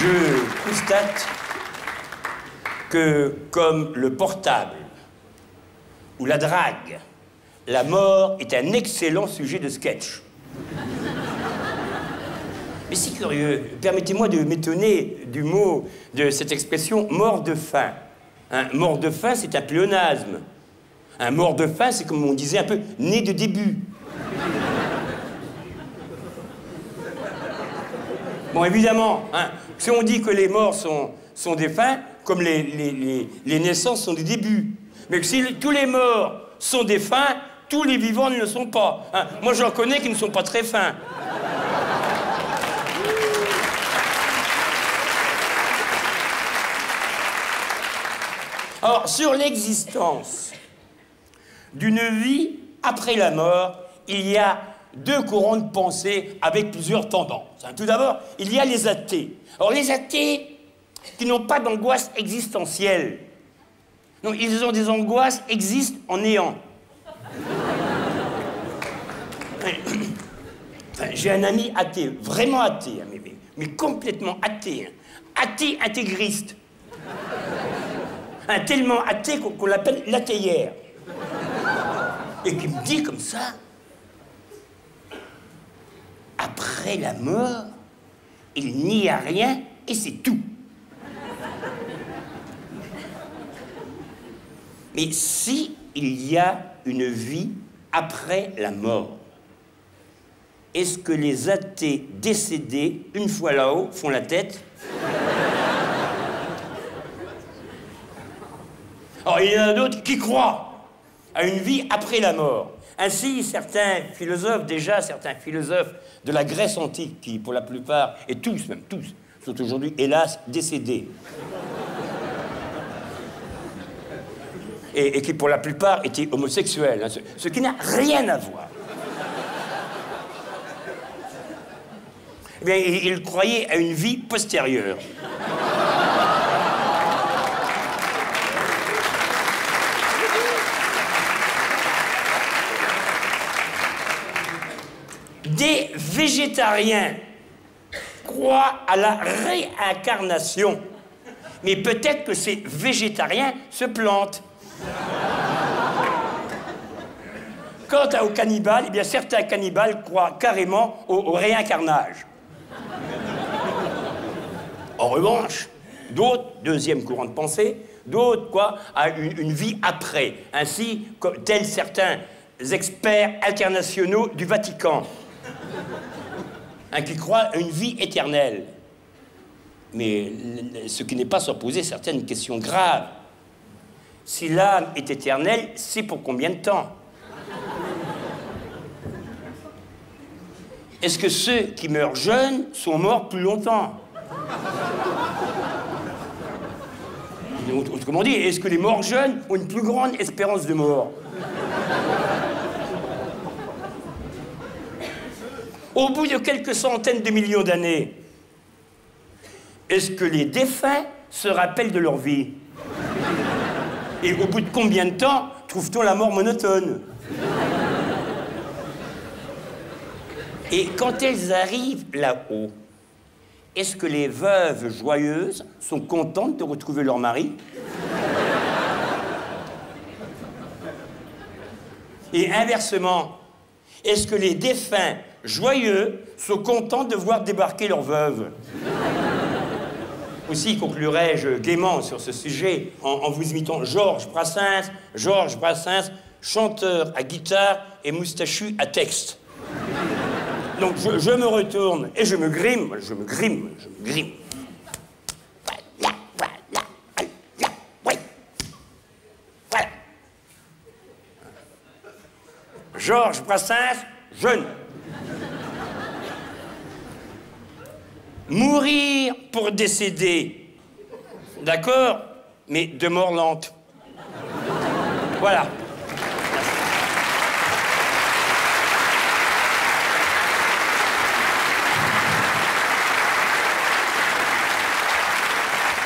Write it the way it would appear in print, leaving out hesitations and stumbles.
Je constate que, comme le portable ou la drague, la mort est un excellent sujet de sketch. Mais c'est curieux, permettez-moi de m'étonner du mot, de cette expression « mort de faim ». Un mort de faim, c'est un pléonasme. Un mort de faim, c'est comme on disait un peu « né de début ». Bon, évidemment, hein, si on dit que les morts sont des fins, comme les naissances sont des débuts. Mais que si tous les morts sont des fins, tous les vivants ne le sont pas. Hein. Moi, j'en connais qui ne sont pas très fins. Alors, sur l'existence d'une vie après la mort, il y a deux courants de pensée avec plusieurs tendances. Tout d'abord, il y a les athées. Alors, les athées qui n'ont pas d'angoisse existentielle. Non, ils ont des angoisses existent en néant. Enfin, j'ai un ami athée, vraiment athée, mais complètement athée. Athée intégriste. Tellement athée qu'on l'appelle l'athéière. Et qui me dit comme ça, après la mort, il n'y a rien et c'est tout. Mais si il y a une vie après la mort, est-ce que les athées décédés, une fois là-haut, font la tête? Alors, il y en a d'autres qui croient à une vie après la mort. Ainsi, certains philosophes de la Grèce antique, qui, pour la plupart, et tous, même tous, sont aujourd'hui, hélas, décédés. Et qui, pour la plupart, étaient homosexuels, hein, ce qui n'a rien à voir. Eh bien, ils croyaient à une vie postérieure. Des végétariens croient à la réincarnation. Mais peut-être que ces végétariens se plantent. Quant aux cannibales, eh bien, certains cannibales croient carrément au réincarnage. En revanche, d'autres, deuxième courant de pensée, d'autres croient à une vie après. Ainsi, tels certains experts internationaux du Vatican. Qui croient à une vie éternelle. Mais ce qui n'est pas sans poser certaines questions graves. Si l'âme est éternelle, c'est pour combien de temps? Est-ce que ceux qui meurent jeunes sont morts plus longtemps? Autrement dit, est-ce que les morts jeunes ont une plus grande espérance de mort? Au bout de quelques centaines de millions d'années, est-ce que les défunts se rappellent de leur vie? Et au bout de combien de temps trouve-t-on la mort monotone? Et quand elles arrivent là-haut, est-ce que les veuves joyeuses sont contentes de retrouver leur mari? Et inversement, est-ce que les défunts joyeux sont contents de voir débarquer leurs veuves? Aussi conclurai-je gaiement sur ce sujet en vous imitant Georges Brassens, chanteur à guitare et moustachu à texte. Donc je me retourne et je me grime. Voilà. Georges Brassens, jeune. Mourir pour décéder. D'accord? Mais de mort lente. Voilà.